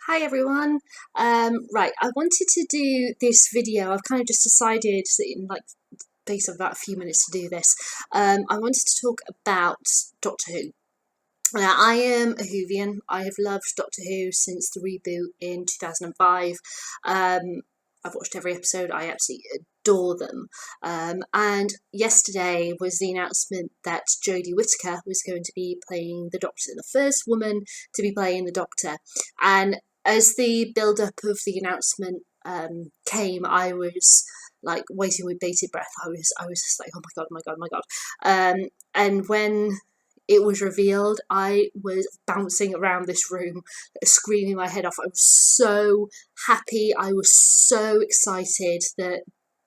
Hi everyone. Right, I wanted to do this video. I've kind of just decided in like space of about a few minutes to do this. I wanted to talk about Doctor Who. Now, I am a Whovian. I have loved Doctor Who since the reboot in 2005. I've watched every episode. I absolutely adore them. And yesterday was the announcement that Jodie Whittaker was going to be playing the Doctor, the first woman to be playing the Doctor. And as the build-up of the announcement came, I was like waiting with bated breath. I was just like, oh my god, oh my god, oh my god. And when it was revealed, I was bouncing around this room, screaming my head off. I was so happy. I was so excited that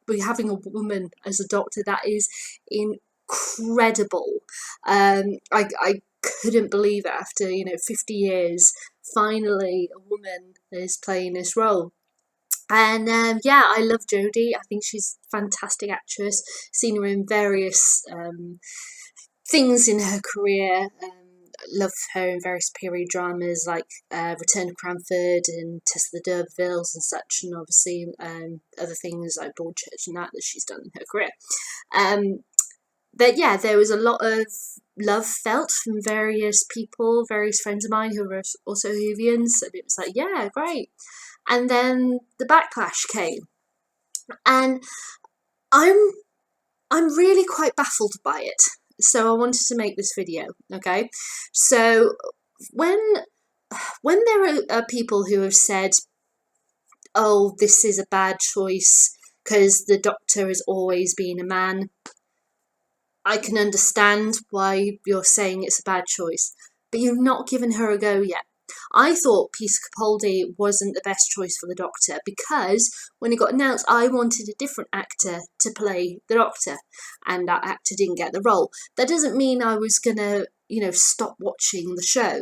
we're having a woman as a Doctor. That is incredible. I couldn't believe it after 50 years. Finally, a woman is playing this role. And yeah, I love Jodie. I think she's a fantastic actress. Seen her in various things in her career. Love her in various period dramas like Return to Cranford and Test of the D'Urbervilles and such, and obviously other things like Broadchurch and that she's done in her career. But yeah, there was a lot of love felt from various people, various friends of mine who were also Whovians, and it was like, yeah, great. And then the backlash came, and I'm really quite baffled by it. So I wanted to make this video, okay? So when there are people who have said, oh, this is a bad choice because the Doctor has always been a man, I can understand why you're saying it's a bad choice, but you've not given her a go yet. I thought Peter Capaldi wasn't the best choice for the Doctor because when it got announced, I wanted a different actor to play the Doctor, and that actor didn't get the role. That doesn't mean I was gonna, stop watching the show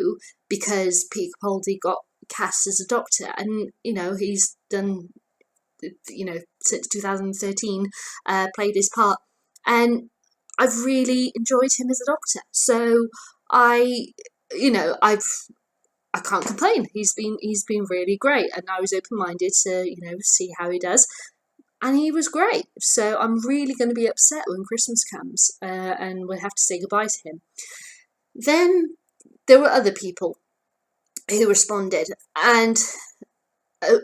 because Peter Capaldi got cast as a Doctor, and he's done, since 2013, played his part, and I've really enjoyed him as a Doctor. So I can't complain. He's been really great, and I was open-minded to see how he does, and he was great. So I'm really going to be upset when Christmas comes and we have to say goodbye to him. Then there were other people who responded, and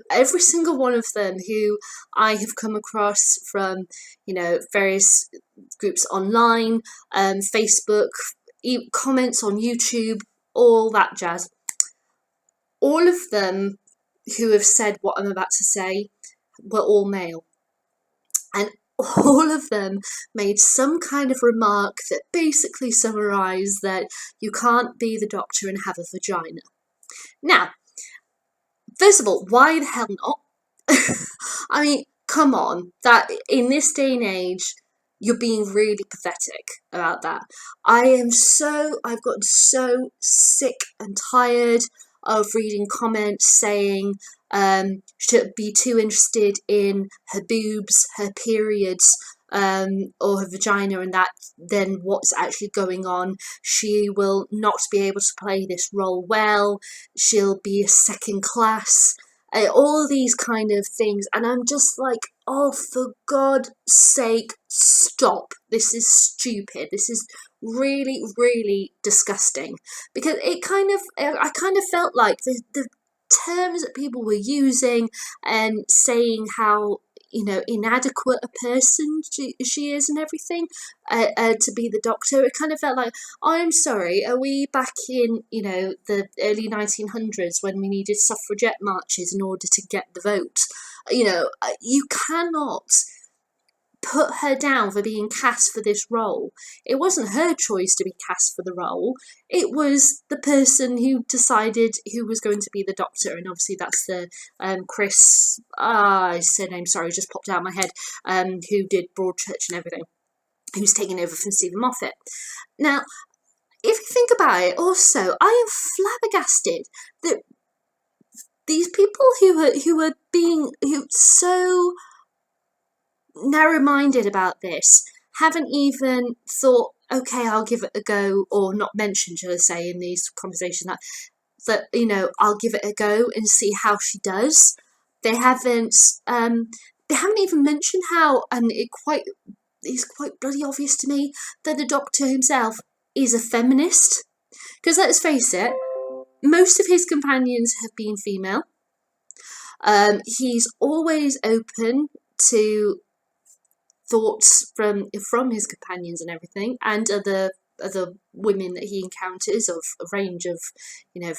every single one of them who I have come across from various groups online, Facebook, comments on YouTube, all that jazz. All of them who have said what I'm about to say were all male. And all of them made some kind of remark that basically summarised that you can't be the Doctor and have a vagina. Now, first of all, why the hell not? I mean, come on. That in this day and age, you're being really pathetic about that. I've gotten so sick and tired of reading comments saying should be too interested in her boobs, her periods, or her vagina, and that then what's actually going on. She will not be able to play this role well. She'll be a second class. All these kind of things, and I'm just like, oh, for God's sake, stop. This is stupid. This is really, really disgusting, because I kind of felt like the terms that people were using and saying how inadequate a person she is and everything to be the Doctor, it kind of felt like, I'm sorry, are we back in the early 1900s when we needed suffragette marches in order to get the vote? You cannot put her down for being cast for this role. It wasn't her choice to be cast for the role. It was the person who decided who was going to be the Doctor, and obviously that's the Chris, his surname, sorry, just popped out of my head, who did Broadchurch and everything, who's taken over from Stephen Moffat. Now, if you think about it, also, I am flabbergasted that there people who are being so narrow-minded about this haven't even thought, okay, I'll give it a go, or not mentioned, shall I say, in these conversations, that that, I'll give it a go and see how she does. They haven't even mentioned how, and it's quite bloody obvious to me that the Doctor himself is a feminist. Because let's face it, most of his companions have been female. He's always open to thoughts from his companions and everything, and other women that he encounters of a range of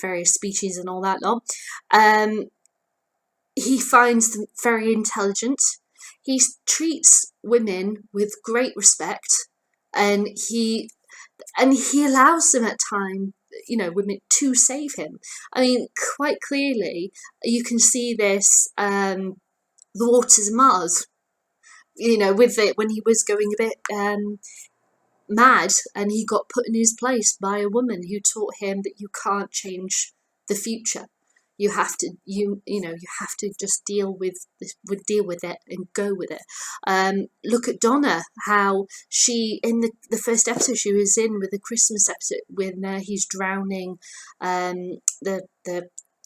various species and all that lot. He finds them very intelligent. He treats women with great respect, and he allows them at times, women to save him. I mean, quite clearly, you can see this, the Waters of Mars, with it when he was going a bit mad, and he got put in his place by a woman who taught him that you can't change the future. You have to, you have to just deal with it and go with it. Look at Donna, how she, in the first episode she was in, with the Christmas episode, when he's drowning the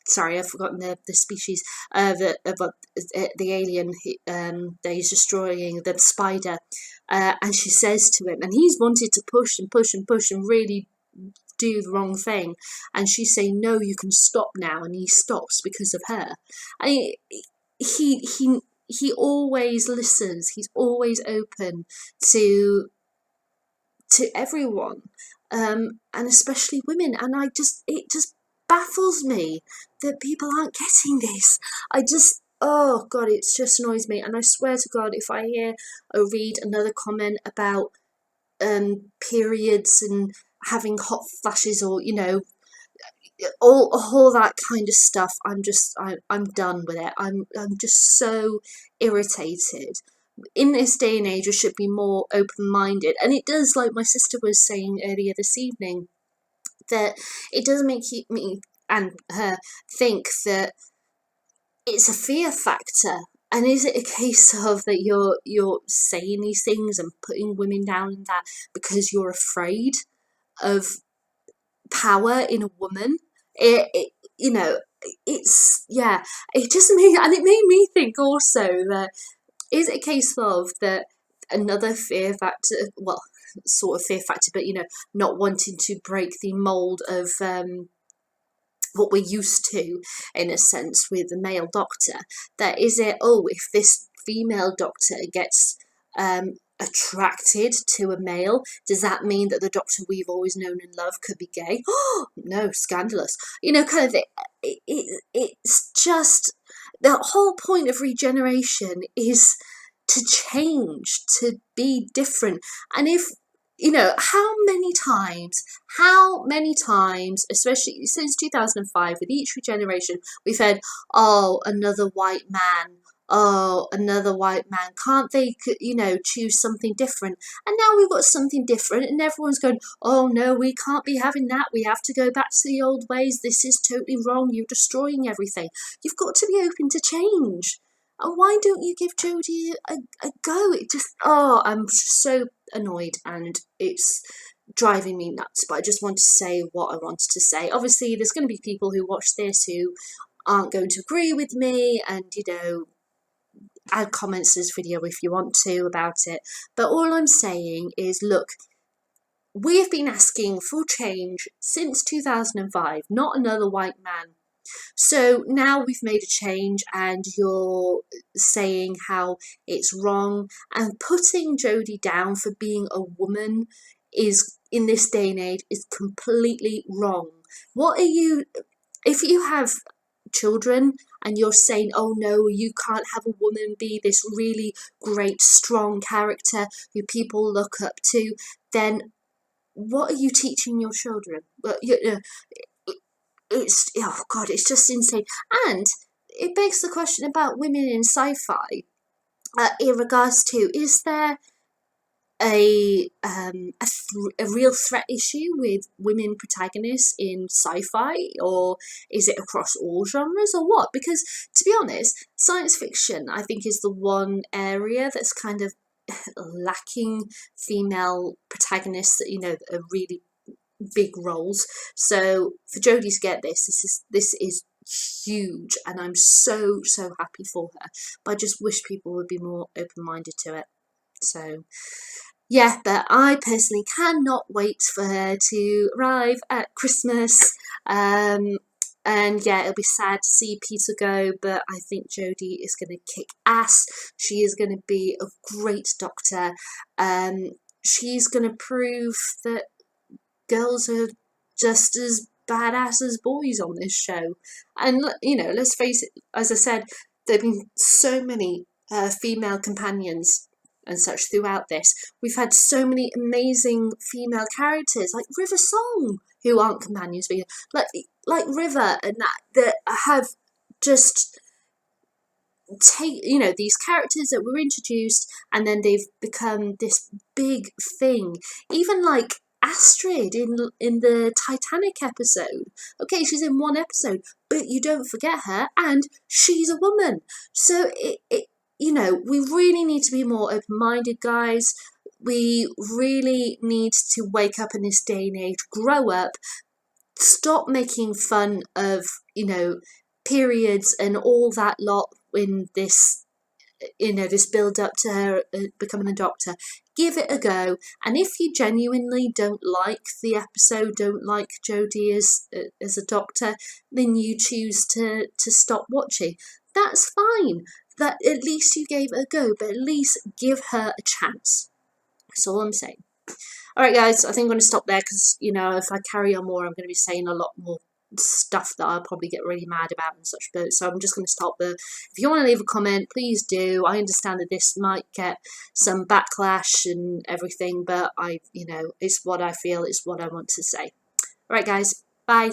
sorry, I've forgotten the species, the alien that he's destroying, the spider, and she says to him, and he's wanted to push and push and push and really do the wrong thing, and she's saying, no, you can stop now, and he stops because of her. He always listens. He's always open to everyone, and especially women, and it just baffles me that people aren't getting this. Oh God, it just annoys me, and I swear to God, if I hear or read another comment about periods and having hot flashes, or all that kind of stuff, I'm done with it. I'm just so irritated. In this day and age, we should be more open-minded, and it does, like my sister was saying earlier this evening, that it does make me and her think that it's a fear factor. And is it a case of that you're saying these things and putting women down in that because you're afraid of power in a woman? It just made me think also that, is it a case of that another fear factor, well, sort of fear factor, but not wanting to break the mold of what we're used to, in a sense, with the male Doctor, that is it, if this female Doctor gets attracted to a male, does that mean that the Doctor we've always known and loved could be gay? Oh no, scandalous, kind of thing. It's just, the whole point of regeneration is to change, to be different. And if how many times, especially since 2005, with each regeneration, we've had, another white man, can't they, choose something different? And now we've got something different, and everyone's going, oh no, we can't be having that, we have to go back to the old ways, this is totally wrong, you're destroying everything. You've got to be open to change. And why don't you give Jodie a go? It just, I'm so annoyed, and it's driving me nuts. But I just want to say what I wanted to say. Obviously, there's going to be people who watch this who aren't going to agree with me, and add comments to this video if you want to about it. But all I'm saying is, look, we have been asking for change since 2005, not another white man. So now we've made a change, and you're saying how it's wrong, and putting Jodie down for being a woman is, in this day and age, is completely wrong. What are you, if you have children and you're saying, oh no, you can't have a woman be this really great, strong character who people look up to, then what are you teaching your children? Well, it's, oh God, it's just insane. And it begs the question about women in sci-fi, in regards to, is there a real threat issue with women protagonists in sci-fi, or is it across all genres, or what? Because, to be honest, science fiction, I think, is the one area that's kind of lacking female protagonists that, that are really big roles. So for Jodie to get this is huge, and I'm so happy for her. But I just wish people would be more open-minded to it. So yeah, but I personally cannot wait for her to arrive at Christmas. And yeah, it'll be sad to see Peter go, but I think Jodie is going to kick ass. She is going to be a great doctor. She's going to prove that girls are just as badass as boys on this show. And, you know, let's face it, as I said, there have been so many female companions and such throughout this. We've had so many amazing female characters, like River Song, who aren't companions, but like River, and that have just take, you know, these characters that were introduced, and then they've become this big thing. Even like Astrid in the Titanic episode. Okay, she's in one episode, but you don't forget her, and she's a woman. So it you know, we really need to be more open-minded, guys. We really need to wake up in this day and age, grow up, stop making fun of, you know, periods and all that lot in this, you know, this build up to her becoming a doctor. Give it a go, and if you genuinely don't like the episode, don't like Jodie as a doctor, then you choose to stop watching. That's fine. That at least you gave it a go, but at least give her a chance. That's all I'm saying. All right, guys, I think I'm going to stop there because, you know, if I carry on more, I'm going to be saying a lot more stuff that I'll probably get really mad about and such. But so I'm just going to stop there. If you want to leave a comment, please do. I understand that this might get some backlash and everything, but you know, it's what I feel, it's what I want to say. All right, guys, bye.